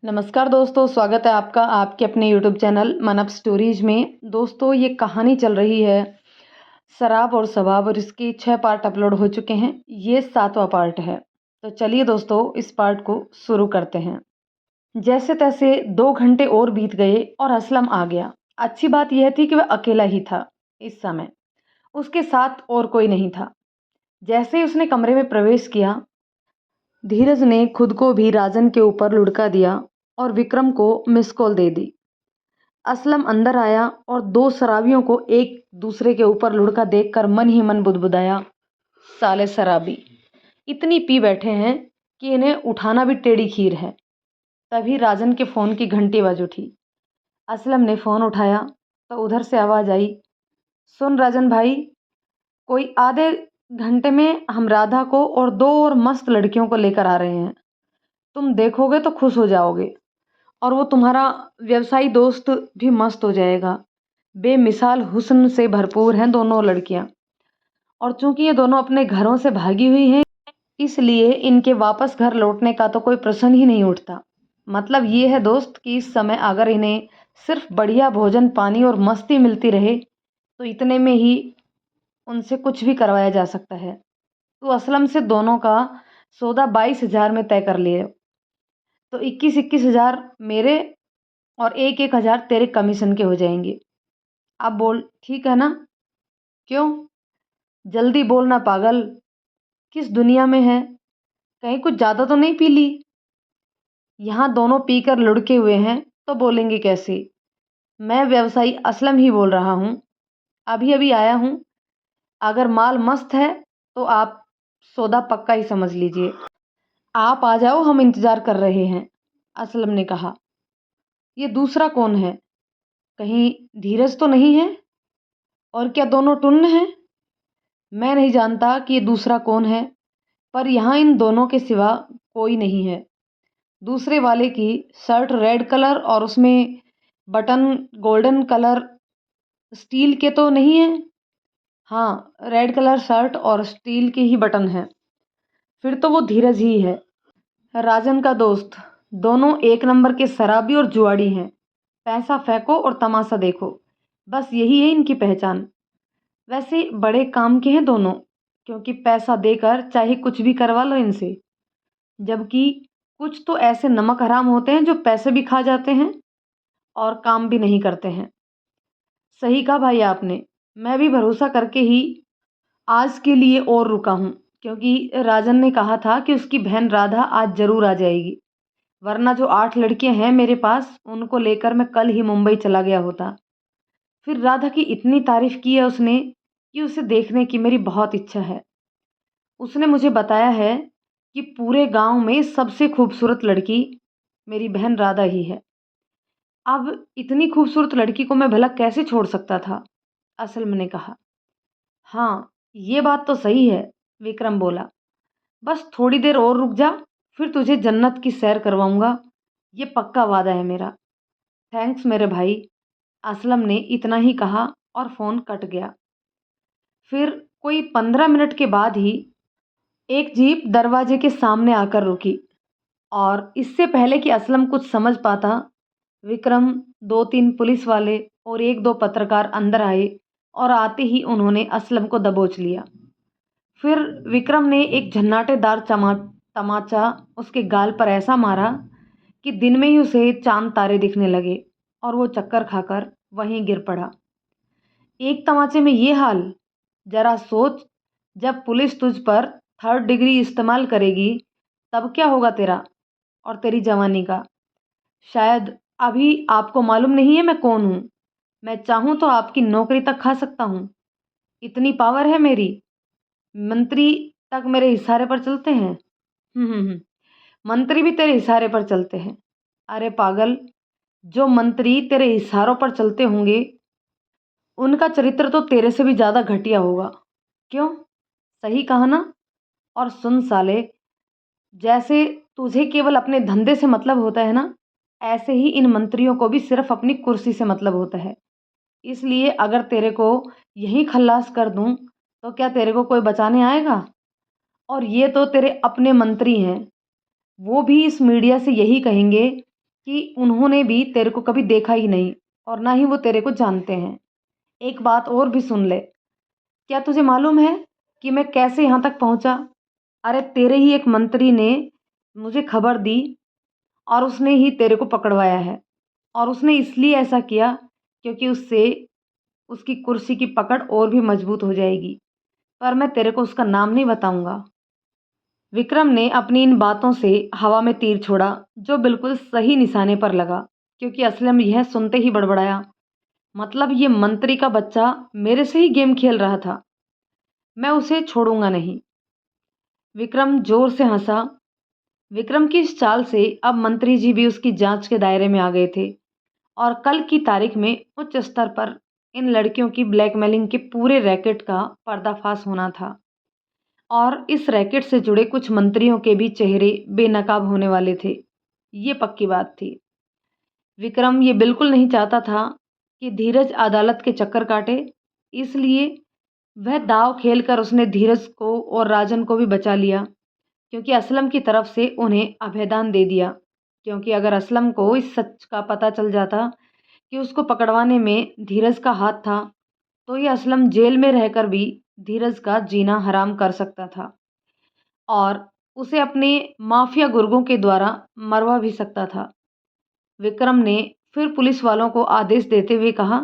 नमस्कार दोस्तों, स्वागत है आपका आपके अपने यूट्यूब चैनल मन अप स्टोरीज में। दोस्तों, ये कहानी चल रही है शराब और शबाब और इसके 6 पार्ट अपलोड हो चुके हैं। ये 7वां पार्ट है। तो चलिए दोस्तों, इस पार्ट को शुरू करते हैं। जैसे तैसे 2 घंटे और बीत गए और असलम आ गया। अच्छी बात यह थी कि वह अकेला ही था इस समय, उसके साथ और कोई नहीं था। जैसे ही उसने कमरे में प्रवेश किया, धीरज ने खुद को भी राजन के ऊपर लुढ़का दिया और विक्रम को मिस कॉल दे दी। असलम अंदर आया और 2 शराबियों को एक दूसरे के ऊपर लुढ़का देखकर मन ही मन बुदबुदाया, साले शराबी इतनी पी बैठे हैं कि इन्हें उठाना भी टेढ़ी खीर है। तभी राजन के फ़ोन की घंटी बज उठी। असलम ने फ़ोन उठाया तो उधर से आवाज़ आई, सुन राजन भाई, कोई आधे घंटे में हम राधा को और 2 और मस्त लड़कियों को लेकर आ रहे हैं। तुम देखोगे तो खुश हो जाओगे और वो तुम्हारा व्यवसायी दोस्त भी मस्त हो जाएगा। बेमिसाल हुस्न से भरपूर हैं दोनों लड़कियां, और चूंकि ये दोनों अपने घरों से भागी हुई हैं, इसलिए इनके वापस घर लौटने का तो कोई प्रश्न ही नहीं उठता। मतलब ये है दोस्त कि इस समय अगर इन्हें सिर्फ बढ़िया भोजन पानी और मस्ती मिलती रहे तो इतने में ही उनसे कुछ भी करवाया जा सकता है। तो असलम से दोनों का सौदा 22,000 में तय कर लिए। तो 21,000 मेरे और 1,000 तेरे कमीशन के हो जाएंगे। अब बोल, ठीक है ना? क्यों? जल्दी बोलना पागल, किस दुनिया में है? कहीं कुछ ज़्यादा तो नहीं पी ली? यहाँ दोनों पीकर लुढ़के हुए हैं तो बोलेंगे कैसे? मैं व्यवसायी असलम ही बोल रहा हूँ, अभी अभी आया हूँ। अगर माल मस्त है तो आप सौदा पक्का ही समझ लीजिए। आप आ जाओ, हम इंतज़ार कर रहे हैं, असलम ने कहा। ये दूसरा कौन है? कहीं धीरज तो नहीं है? और क्या दोनों टुन्न हैं? मैं नहीं जानता कि ये दूसरा कौन है, पर यहाँ इन दोनों के सिवा कोई नहीं है। दूसरे वाले की शर्ट रेड कलर और उसमें बटन गोल्डन कलर स्टील के तो नहीं है? हाँ, रेड कलर शर्ट और स्टील के ही बटन हैं। फिर तो वो धीरज ही है, राजन का दोस्त। दोनों एक नंबर के शराबी और जुआड़ी हैं। पैसा फेंको और तमाशा देखो, बस यही है इनकी पहचान। वैसे बड़े काम के हैं दोनों, क्योंकि पैसा देकर चाहे कुछ भी करवा लो इनसे। जबकि कुछ तो ऐसे नमक हराम होते हैं जो पैसे भी खा जाते हैं और काम भी नहीं करते हैं। सही कहा भाई आपने। मैं भी भरोसा करके ही आज के लिए और रुका हूँ, क्योंकि राजन ने कहा था कि उसकी बहन राधा आज ज़रूर आ जाएगी। वरना जो 8 लड़कियां हैं मेरे पास, उनको लेकर मैं कल ही मुंबई चला गया होता। फिर राधा की इतनी तारीफ की है उसने कि उसे देखने की मेरी बहुत इच्छा है। उसने मुझे बताया है कि पूरे गांव में सबसे खूबसूरत लड़की मेरी बहन राधा ही है। अब इतनी खूबसूरत लड़की को मैं भला कैसे छोड़ सकता था? असलम ने कहा। हाँ, ये बात तो सही है, विक्रम बोला। बस थोड़ी देर और रुक जा, फिर तुझे जन्नत की सैर करवाऊंगा। ये पक्का वादा है मेरा। थैंक्स मेरे भाई, असलम ने इतना ही कहा और फ़ोन कट गया। फिर कोई 15 मिनट के बाद ही एक जीप दरवाजे के सामने आकर रुकी, और इससे पहले कि असलम कुछ समझ पाता, विक्रम, 2-3 पुलिस वाले और 1-2 पत्रकार अंदर आए और आते ही उन्होंने असलम को दबोच लिया। फिर विक्रम ने एक झन्नाटेदार तमाचा उसके गाल पर ऐसा मारा कि दिन में ही उसे चांद तारे दिखने लगे और वो चक्कर खाकर वहीं गिर पड़ा। एक तमाचे में ये हाल? जरा सोच, जब पुलिस तुझ पर 3rd डिग्री इस्तेमाल करेगी तब क्या होगा तेरा और तेरी जवानी का? शायद अभी आपको मालूम नहीं है मैं कौन हूँ। मैं चाहूँ तो आपकी नौकरी तक खा सकता हूँ, इतनी पावर है मेरी। मंत्री तक मेरे इशारे पर चलते हैं। मंत्री भी तेरे इशारे पर चलते हैं। अरे पागल, जो मंत्री तेरे इशारों पर चलते होंगे उनका चरित्र तो तेरे से भी ज़्यादा घटिया होगा। क्यों? सही कहा ना? और सुन साले, जैसे तुझे केवल अपने धंधे से मतलब होता है ना, ऐसे ही इन मंत्रियों को भी सिर्फ अपनी कुर्सी से मतलब होता है। इसलिए अगर तेरे को यहीं खल्लास कर दूं तो क्या तेरे को कोई बचाने आएगा? और ये तो तेरे अपने मंत्री हैं, वो भी इस मीडिया से यही कहेंगे कि उन्होंने भी तेरे को कभी देखा ही नहीं और ना ही वो तेरे को जानते हैं। एक बात और भी सुन ले, क्या तुझे मालूम है कि मैं कैसे यहाँ तक पहुँचा? अरे तेरे ही एक मंत्री ने मुझे खबर दी और उसने ही तेरे को पकड़वाया है। और उसने इसलिए ऐसा किया क्योंकि उससे उसकी कुर्सी की पकड़ और भी मजबूत हो जाएगी। पर मैं तेरे को उसका नाम नहीं बताऊंगा। विक्रम ने अपनी इन बातों से हवा में तीर छोड़ा, जो बिल्कुल सही निशाने पर लगा, क्योंकि असलम यह सुनते ही बड़बड़ाया, मतलब ये मंत्री का बच्चा मेरे से ही गेम खेल रहा था। मैं उसे छोड़ूंगा नहीं। विक्रम जोर से हंसा। विक्रम की इस चाल से अब मंत्री जी भी उसकी जांच के दायरे में आ गए थे और कल की तारीख में उच्च स्तर पर इन लड़कियों की ब्लैकमेलिंग के पूरे रैकेट का पर्दाफाश होना था। और इस रैकेट से जुड़े कुछ मंत्रियों के भी चेहरे बेनकाब होने वाले थे, ये पक्की बात थी। विक्रम ये बिल्कुल नहीं चाहता था कि धीरज अदालत के चक्कर काटे, इसलिए वह दांव खेलकर उसने धीरज को और राजन को भी बचा लिया, क्योंकि असलम की तरफ से उन्हें अभयदान दे दिया। क्योंकि अगर असलम को इस सच का पता चल जाता कि उसको पकड़वाने में धीरज का हाथ था, तो ये असलम जेल में रहकर भी धीरज का जीना हराम कर सकता था और उसे अपने माफिया गुर्गों के द्वारा मरवा भी सकता था। विक्रम ने फिर पुलिस वालों को आदेश देते हुए कहा,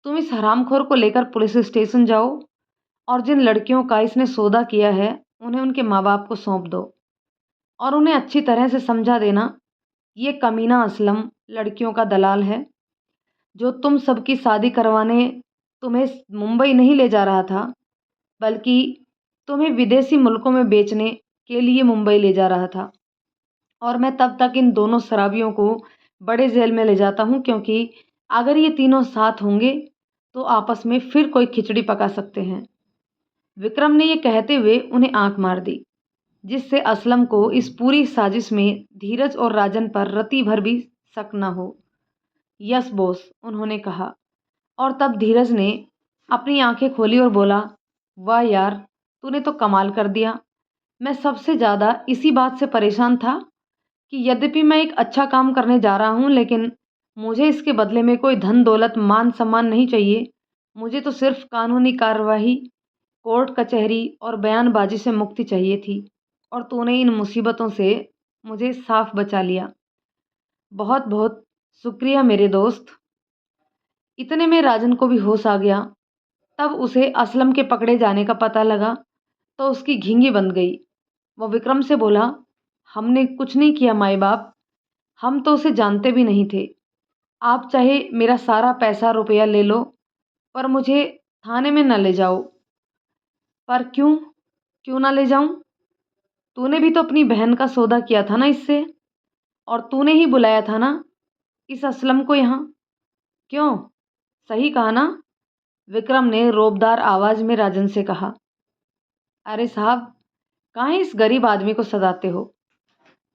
तुम इस हरामखोर को लेकर पुलिस स्टेशन जाओ और जिन लड़कियों का इसने सौदा किया है उन्हें उनके माँ बाप को सौंप दो और उन्हें अच्छी तरह से समझा देना, ये कमीना असलम लड़कियों का दलाल है, जो तुम सबकी शादी करवाने तुम्हें मुंबई नहीं ले जा रहा था, बल्कि तुम्हें विदेशी मुल्कों में बेचने के लिए मुंबई ले जा रहा था। और मैं तब तक इन दोनों शराबियों को बड़े जेल में ले जाता हूँ, क्योंकि अगर ये तीनों साथ होंगे तो आपस में फिर कोई खिचड़ी पका सकते हैं। विक्रम ने ये कहते हुए उन्हें आंख मार दी, जिससे असलम को इस पूरी साजिश में धीरज और राजन पर रत्ती भर भी शक न हो। यस बॉस, उन्होंने कहा। और तब धीरज ने अपनी आंखें खोली और बोला, वाह यार, तूने तो कमाल कर दिया। मैं सबसे ज़्यादा इसी बात से परेशान था कि यद्यपि मैं एक अच्छा काम करने जा रहा हूँ, लेकिन मुझे इसके बदले में कोई धन दौलत मान सम्मान नहीं चाहिए। मुझे तो सिर्फ कानूनी कार्यवाही, कोर्ट कचहरी और बयानबाजी से मुक्ति चाहिए थी, और तूने इन मुसीबतों से मुझे साफ बचा लिया। बहुत बहुत शुक्रिया मेरे दोस्त। इतने में राजन को भी होश आ गया। तब उसे असलम के पकड़े जाने का पता लगा तो उसकी घींगी बंद गई। वो विक्रम से बोला, हमने कुछ नहीं किया माए बाप, हम तो उसे जानते भी नहीं थे। आप चाहे मेरा सारा पैसा रुपया ले लो, पर मुझे थाने में न ले जाओ। पर क्यों? क्यों ना ले जाऊं? तूने भी तो अपनी बहन का सौदा किया था ना इससे, और तूने ही बुलाया था ना इस असलम को यहाँ। क्यों? सही कहा ना? विक्रम ने रोबदार आवाज में राजन से कहा। अरे साहब, काहे इस गरीब आदमी को सताते हो?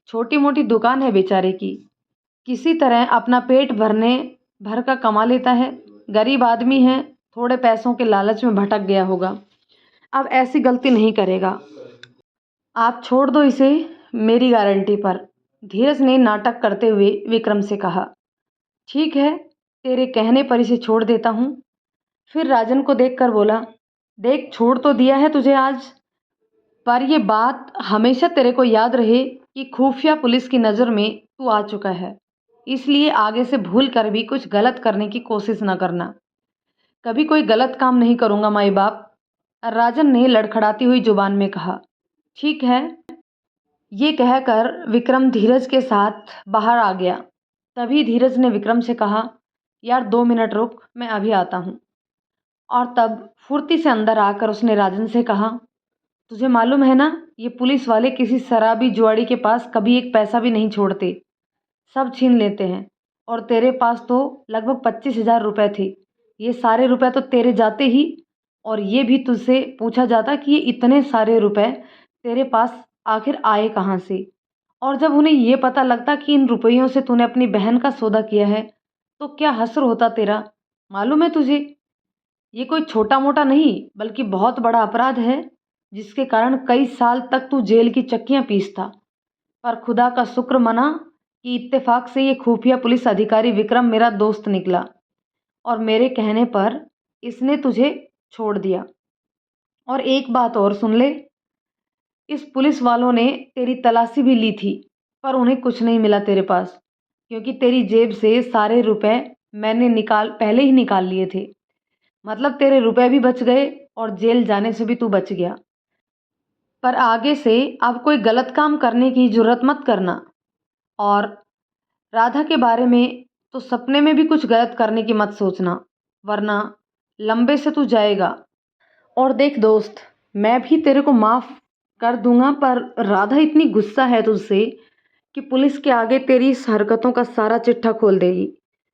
छोटी मोटी दुकान है बेचारे की, किसी तरह अपना पेट भरने भर का कमा लेता है। गरीब आदमी है, थोड़े पैसों के लालच में भटक गया होगा, अब ऐसी गलती नहीं करेगा। आप छोड़ दो इसे, मेरी गारंटी पर, धीरज ने नाटक करते हुए विक्रम से कहा। ठीक है, तेरे कहने पर इसे छोड़ देता हूँ। फिर राजन को देखकर बोला, देख, छोड़ तो दिया है तुझे आज, पर यह बात हमेशा तेरे को याद रहे कि खुफिया पुलिस की नज़र में तू आ चुका है, इसलिए आगे से भूल कर भी कुछ गलत करने की कोशिश न करना। कभी कोई गलत काम नहीं करूँगा माई बाप, राजन ने लड़खड़ाती हुई जुबान में कहा। ठीक है, ये कहकर विक्रम धीरज के साथ बाहर आ गया। तभी धीरज ने विक्रम से कहा, यार 2 मिनट रुक, मैं अभी आता हूँ। और तब फुर्ती से अंदर आकर उसने राजन से कहा, तुझे मालूम है ना, ये पुलिस वाले किसी शराबी जुआड़ी के पास कभी एक पैसा भी नहीं छोड़ते, सब छीन लेते हैं। और तेरे पास तो लगभग 25,000 रुपये थे, ये सारे रुपए तो तेरे जाते ही, और ये भी तुझसे पूछा जाता कि ये इतने सारे रुपए तेरे पास आखिर आए कहाँ से। और जब उन्हें ये पता लगता कि इन रुपयों से तूने अपनी बहन का सौदा किया है, तो क्या हश्र होता तेरा, मालूम है तुझे? ये कोई छोटा मोटा नहीं, बल्कि बहुत बड़ा अपराध है, जिसके कारण कई साल तक तू जेल की चक्कियां पीसता। पर खुदा का शुक्र मना कि इत्तेफाक से ये खुफिया पुलिस अधिकारी विक्रम मेरा दोस्त निकला और मेरे कहने पर इसने तुझे छोड़ दिया। और एक बात और सुन ले, इस पुलिस वालों ने तेरी तलाशी भी ली थी, पर उन्हें कुछ नहीं मिला तेरे पास, क्योंकि तेरी जेब से सारे रुपए मैंने पहले ही निकाल लिए थे। मतलब तेरे रुपए भी बच गए और जेल जाने से भी तू बच गया। पर आगे से अब कोई गलत काम करने की जुर्रत मत करना, और राधा के बारे में तो सपने में भी कुछ गलत करने की मत सोचना, वरना लंबे से तू जाएगा। और देख दोस्त, मैं भी तेरे को माफ़ कर दूंगा, पर राधा इतनी गुस्सा है तुझसे कि पुलिस के आगे तेरी इस हरकतों का सारा चिट्ठा खोल देगी।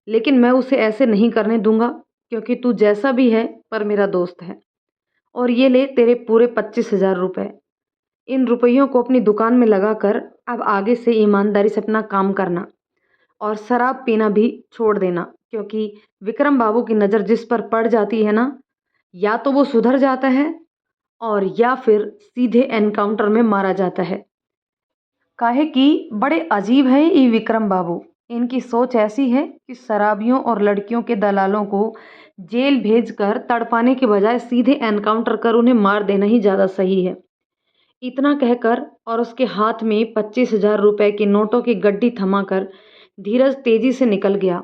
लेकिन मैं उसे ऐसे नहीं करने दूंगा, क्योंकि तू जैसा भी है पर मेरा दोस्त है। और ये ले तेरे पूरे 25,000 रुपये। इन रुपयों को अपनी दुकान में लगाकर अब आगे से ईमानदारी से अपना काम करना, और शराब पीना भी छोड़ देना, क्योंकि विक्रम बाबू की नज़र जिस पर पड़ जाती है ना, या तो वो सुधर जाता है और या फिर सीधे एनकाउंटर में मारा जाता है। काहे कि बड़े अजीब है ये विक्रम बाबू। इनकी सोच ऐसी है कि शराबियों और लड़कियों के दलालों को जेल भेजकर तड़पाने के बजाय सीधे एनकाउंटर कर उन्हें मार देना ही ज़्यादा सही है। इतना कहकर और उसके हाथ में 25,000 रुपये के नोटों की गड्डी थमाकर धीरज तेजी से निकल गया।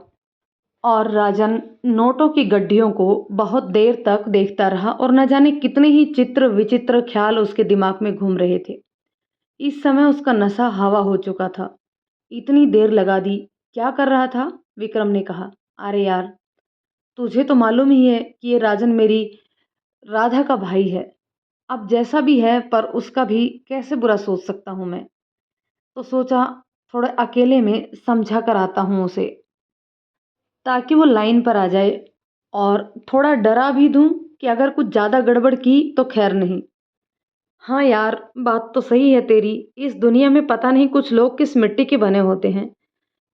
और राजन नोटों की गड्डियों को बहुत देर तक देखता रहा, और न जाने कितने ही चित्र विचित्र ख्याल उसके दिमाग में घूम रहे थे। इस समय उसका नशा हवा हो चुका था। इतनी देर लगा दी, क्या कर रहा था? विक्रम ने कहा, अरे यार, तुझे तो मालूम ही है कि ये राजन मेरी राधा का भाई है। अब जैसा भी है, पर उसका भी कैसे बुरा सोच सकता हूँ मैं। तो सोचा थोड़े अकेले में समझा कर आता हूँ उसे, ताकि वो लाइन पर आ जाए, और थोड़ा डरा भी दूं कि अगर कुछ ज़्यादा गड़बड़ की तो खैर नहीं। हाँ यार, बात तो सही है तेरी। इस दुनिया में पता नहीं कुछ लोग किस मिट्टी के बने होते हैं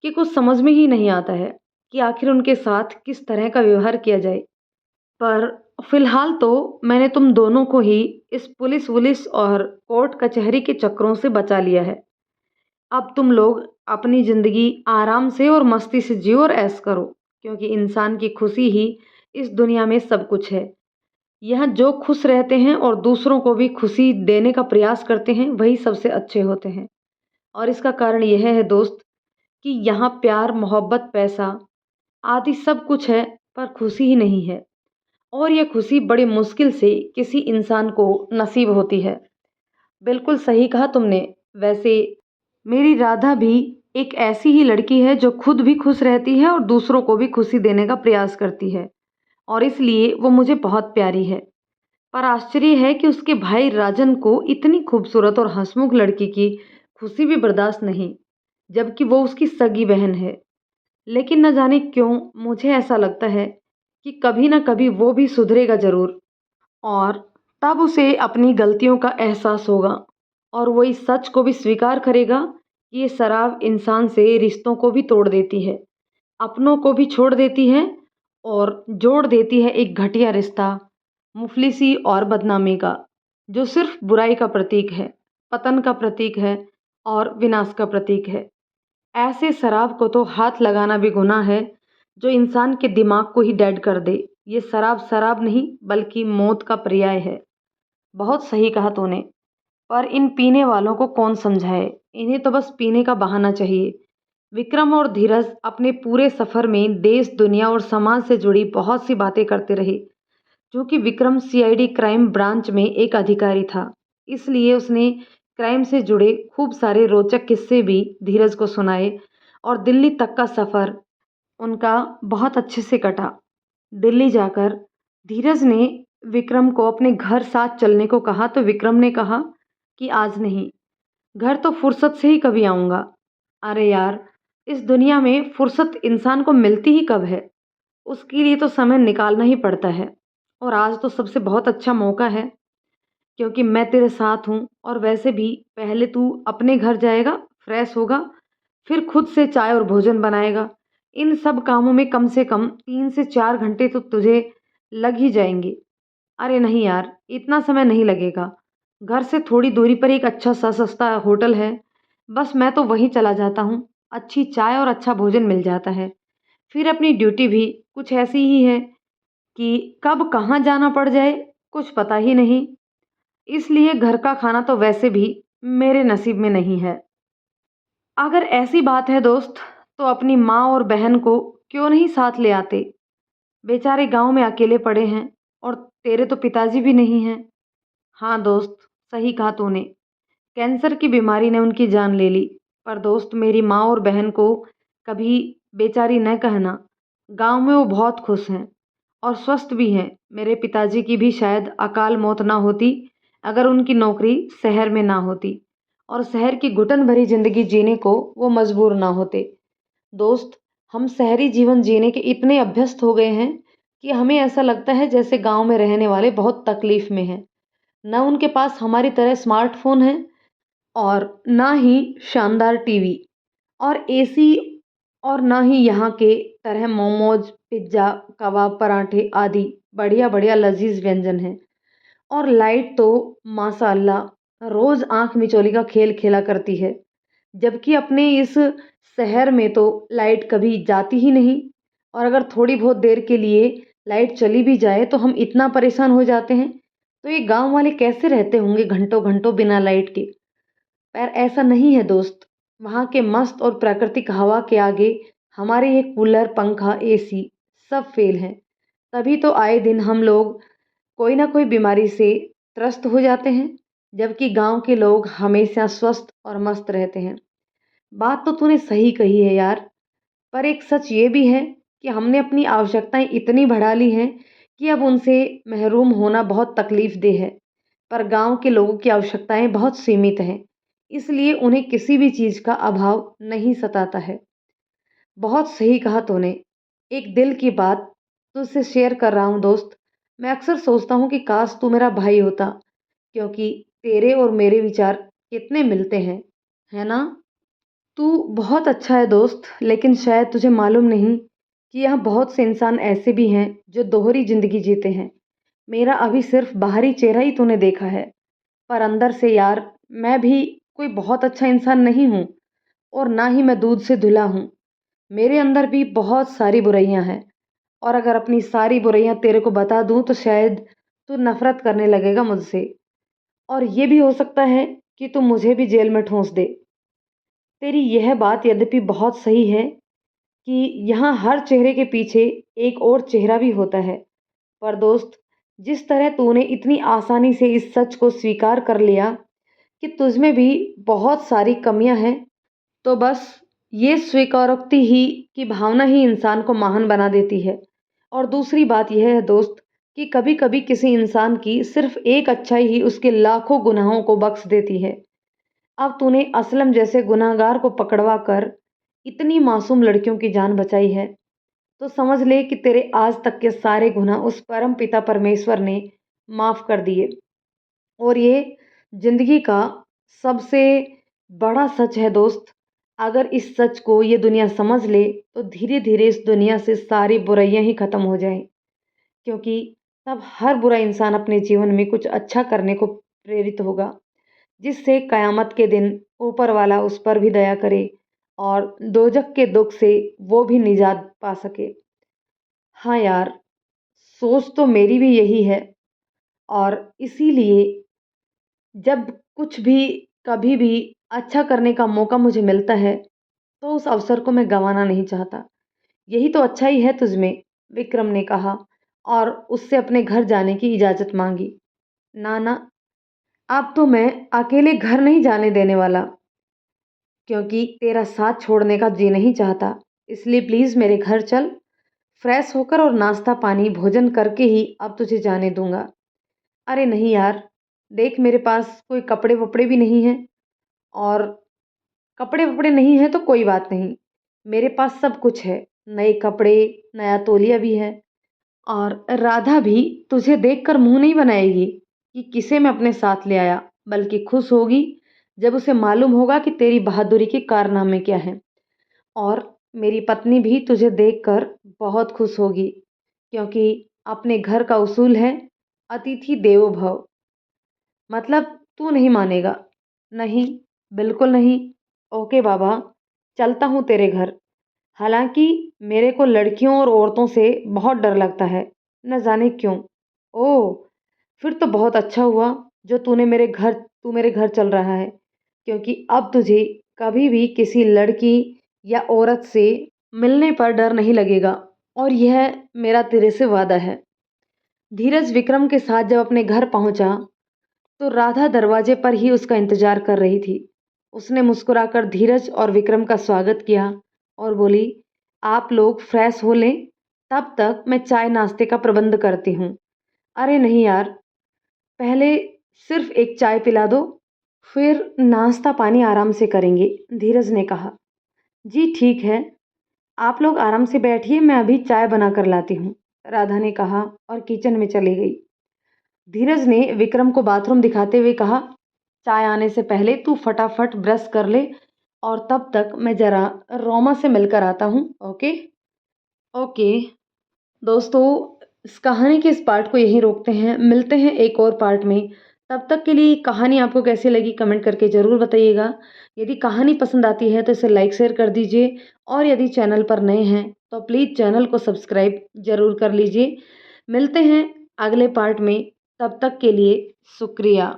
कि कुछ समझ में ही नहीं आता है कि आखिर उनके साथ किस तरह का व्यवहार किया जाए। पर फिलहाल तो मैंने तुम दोनों को ही इस पुलिस वुलिस और कोर्ट कचहरी के चक्करों से बचा लिया है। अब तुम लोग अपनी ज़िंदगी आराम से और मस्ती से जियो और ऐश करो, क्योंकि इंसान की खुशी ही इस दुनिया में सब कुछ है। यहाँ जो खुश रहते हैं और दूसरों को भी खुशी देने का प्रयास करते हैं, वही सबसे अच्छे होते हैं। और इसका कारण यह है दोस्त कि यहाँ प्यार, मोहब्बत, पैसा आदि सब कुछ है, पर खुशी ही नहीं है। और यह खुशी बड़ी मुश्किल से किसी इंसान को नसीब होती है। बिल्कुल सही कहा तुमने। वैसे मेरी राधा भी एक ऐसी ही लड़की है जो खुद भी खुश रहती है और दूसरों को भी खुशी देने का प्रयास करती है, और इसलिए वो मुझे बहुत प्यारी है। पर आश्चर्य है कि उसके भाई राजन को इतनी खूबसूरत और हंसमुख लड़की की खुशी भी बर्दाश्त नहीं, जबकि वो उसकी सगी बहन है। लेकिन न जाने क्यों मुझे ऐसा लगता है कि कभी ना कभी वो भी सुधरेगा ज़रूर, और तब उसे अपनी गलतियों का एहसास होगा, और वो इस सच को भी स्वीकार करेगा कि ये शराब इंसान से रिश्तों को भी तोड़ देती है, अपनों को भी छोड़ देती है, और जोड़ देती है एक घटिया रिश्ता, मुफलिसी और बदनामी का, जो सिर्फ बुराई का प्रतीक है, पतन का प्रतीक है और विनाश का प्रतीक है। ऐसे शराब को तो हाथ लगाना भी गुनाह है, जो इंसान के दिमाग को ही डेड कर दे। ये शराब शराब नहीं, बल्कि मौत का पर्याय है। बहुत सही कहा तूने। पर इन पीने वालों को कौन समझाए? इन्हें तो बस पीने का बहाना चाहिए। विक्रम और धीरज अपने पूरे सफर में देश, दुनिया और समाज से जुड़ी बहुत सी बातें करते रहे। क्योंकि विक्रम सीआईडी क्राइम ब्रांच में एक अधिकारी था, इसलिए उसने क्राइम से जुड़े खूब सारे रोचक किस्से भी धीरज को सुनाए, और दिल्ली तक का सफ़र उनका बहुत अच्छे से कटा। दिल्ली जाकर धीरज ने विक्रम को अपने घर साथ चलने को कहा, तो विक्रम ने कहा कि आज नहीं, घर तो फुर्सत से ही कभी आऊँगा। अरे यार, इस दुनिया में फुर्सत इंसान को मिलती ही कब है? उसके लिए तो समय निकालना ही पड़ता है। और आज तो सबसे बहुत अच्छा मौका है, क्योंकि मैं तेरे साथ हूँ, और वैसे भी पहले तू अपने घर जाएगा, फ्रेश होगा, फिर खुद से चाय और भोजन बनाएगा। इन सब कामों में कम से कम 3 से 4 घंटे तो तुझे लग ही जाएंगे। अरे नहीं यार, इतना समय नहीं लगेगा। घर से थोड़ी दूरी पर एक अच्छा सा सस्ता होटल है, बस मैं तो वहीं चला जाता हूँ। अच्छी चाय और अच्छा भोजन मिल जाता है। फिर अपनी ड्यूटी भी कुछ ऐसी ही है कि कब कहाँ जाना पड़ जाए कुछ पता ही नहीं। इसलिए घर का खाना तो वैसे भी मेरे नसीब में नहीं है। अगर ऐसी बात है दोस्त, तो अपनी माँ और बहन को क्यों नहीं साथ ले आते? बेचारे गांव में अकेले पड़े हैं और तेरे तो पिताजी भी नहीं हैं। हाँ दोस्त, सही कहा तूने। कैंसर की बीमारी ने उनकी जान ले ली। पर दोस्त, मेरी माँ और बहन को कभी बेचारी न कहना। गांव में वो बहुत खुश हैं और स्वस्थ भी हैं। मेरे पिताजी की भी शायद अकाल मौत ना होती अगर उनकी नौकरी शहर में ना होती और शहर की घुटन भरी जिंदगी जीने को वो मजबूर ना होते। दोस्त, हम शहरी जीवन जीने के इतने अभ्यस्त हो गए हैं कि हमें ऐसा लगता है जैसे गांव में रहने वाले बहुत तकलीफ में हैं। न उनके पास हमारी तरह स्मार्टफोन है और ना ही शानदार टीवी और एसी और ना ही यहाँ के तरह मोमोज, पिज्ज़ा, कबाब, पराठे आदि बढ़िया बढ़िया लजीज व्यंजन हैं। और लाइट तो माशाअल्लाह रोज़ आँख मिचौली का खेल खेला करती है। जबकि अपने इस शहर में तो लाइट कभी जाती ही नहीं और अगर थोड़ी बहुत देर के लिए लाइट चली भी जाए तो हम इतना परेशान हो जाते हैं। तो ये गाँव वाले कैसे रहते होंगे घंटों घंटों बिना लाइट के? पर ऐसा नहीं है दोस्त। वहाँ के मस्त और प्राकृतिक हवा के आगे हमारे ये कूलर, पंखा, एसी सब फेल हैं। तभी तो आए दिन हम लोग कोई ना कोई बीमारी से त्रस्त हो जाते हैं, जबकि गांव के लोग हमेशा स्वस्थ और मस्त रहते हैं। बात तो तूने सही कही है यार। पर एक सच ये भी है कि हमने अपनी आवश्यकताएं इतनी बढ़ा ली हैं कि अब उनसे महरूम होना बहुत तकलीफ देह है। पर गांव के लोगों की आवश्यकताएं बहुत सीमित हैं, इसलिए उन्हें किसी भी चीज़ का अभाव नहीं सताता है। बहुत सही कहा तूने। एक दिल की बात तुझसे शेयर कर रहा हूँ दोस्त। मैं अक्सर सोचता हूँ कि काश तू मेरा भाई होता, क्योंकि तेरे और मेरे विचार कितने मिलते हैं, है ना? तू बहुत अच्छा है दोस्त, लेकिन शायद तुझे मालूम नहीं कि यहाँ बहुत से इंसान ऐसे भी हैं जो दोहरी जिंदगी जीते हैं। मेरा अभी सिर्फ बाहरी चेहरा ही तूने देखा है, पर अंदर से यार मैं भी कोई बहुत अच्छा इंसान नहीं हूँ और ना ही मैं दूध से धुला हूँ। मेरे अंदर भी बहुत सारी बुराइयां हैं और अगर अपनी सारी बुराइयां तेरे को बता दूं तो शायद तू नफरत करने लगेगा मुझसे और ये भी हो सकता है कि तू मुझे भी जेल में ठूंस दे। तेरी यह बात यद्यपि बहुत सही है कि यहाँ हर चेहरे के पीछे एक और चेहरा भी होता है। पर दोस्त, जिस तरह तूने इतनी आसानी से इस सच को स्वीकार कर लिया कि तुझमें भी बहुत सारी कमियां हैं, तो बस ये स्वीकारोक्ति ही की भावना ही इंसान को महान बना देती है। और दूसरी बात यह है दोस्त कि कभी कभी किसी इंसान की सिर्फ एक अच्छाई ही उसके लाखों गुनाहों को बख्श देती है। अब तूने असलम जैसे गुनाहगार को पकड़वा कर इतनी मासूम लड़कियों की जान बचाई है, तो समझ ले कि तेरे आज तक के सारे गुनाह उस परम पिता परमेश्वर ने माफ कर दिए। और ये जिंदगी का सबसे बड़ा सच है दोस्त। अगर इस सच को ये दुनिया समझ ले तो धीरे धीरे इस दुनिया से सारी बुराइयां ही खत्म हो जाएं, क्योंकि तब हर बुरा इंसान अपने जीवन में कुछ अच्छा करने को प्रेरित होगा, जिससे कयामत के दिन ऊपर वाला उस पर भी दया करे और दोजख के दुख से वो भी निजात पा सके। हाँ यार, सोच तो मेरी भी यही है और इसीलिए जब कुछ भी कभी भी अच्छा करने का मौका मुझे मिलता है तो उस अवसर को मैं गंवाना नहीं चाहता। यही तो अच्छा ही है तुझमें, विक्रम ने कहा और उससे अपने घर जाने की इजाज़त मांगी। ना ना, अब तो मैं अकेले घर नहीं जाने देने वाला, क्योंकि तेरा साथ छोड़ने का जी नहीं चाहता। इसलिए प्लीज़ मेरे घर चल, फ्रेश होकर और नाश्ता पानी भोजन करके ही अब तुझे जाने दूंगा। अरे नहीं यार, देख मेरे पास कोई कपड़े वपड़े भी नहीं हैं और कपड़े वपड़े नहीं हैं तो कोई बात नहीं, मेरे पास सब कुछ है। नए कपड़े, नया तौलिया भी है और राधा भी तुझे देखकर मुंह नहीं बनाएगी कि किसे मैं अपने साथ ले आया, बल्कि खुश होगी जब उसे मालूम होगा कि तेरी बहादुरी के कारनामे क्या हैं। और मेरी पत्नी भी तुझे देखकर बहुत खुश होगी, क्योंकि अपने घर का उसूल है अतिथि देवो भव। मतलब तू नहीं मानेगा। नहीं, बिल्कुल नहीं। ओके बाबा, चलता हूँ तेरे घर। हालांकि मेरे को लड़कियों और औरतों से बहुत डर लगता है, न जाने क्यों। ओह, फिर तो बहुत अच्छा हुआ जो तू मेरे घर चल रहा है, क्योंकि अब तुझे कभी भी किसी लड़की या औरत से मिलने पर डर नहीं लगेगा, और यह मेरा तेरे से वादा है। धीरज विक्रम के साथ जब अपने घर पहुंचा तो राधा दरवाजे पर ही उसका इंतजार कर रही थी। उसने मुस्कुराकर धीरज और विक्रम का स्वागत किया और बोली, आप लोग फ्रेश हो लें, तब तक मैं चाय नाश्ते का प्रबंध करती हूँ। अरे नहीं यार, पहले सिर्फ एक चाय पिला दो, फिर नाश्ता पानी आराम से करेंगे, धीरज ने कहा। जी ठीक है, आप लोग आराम से बैठिए, मैं अभी चाय बना कर लाती हूँ, राधा ने कहा और किचन में चली गई। धीरज ने विक्रम को बाथरूम दिखाते हुए कहा, चाय आने से पहले तू फटाफट ब्रश कर ले, और तब तक मैं जरा रोमा से मिलकर आता हूँ। ओके। ओके दोस्तों, इस कहानी के इस पार्ट को यहीं रोकते हैं, मिलते हैं एक और पार्ट में। तब तक के लिए कहानी आपको कैसी लगी कमेंट करके ज़रूर बताइएगा। यदि कहानी पसंद आती है तो इसे लाइक शेयर कर दीजिए, और यदि चैनल पर नए हैं तो प्लीज़ चैनल को सब्सक्राइब ज़रूर कर लीजिए। मिलते हैं अगले पार्ट में, तब तक के लिए शुक्रिया।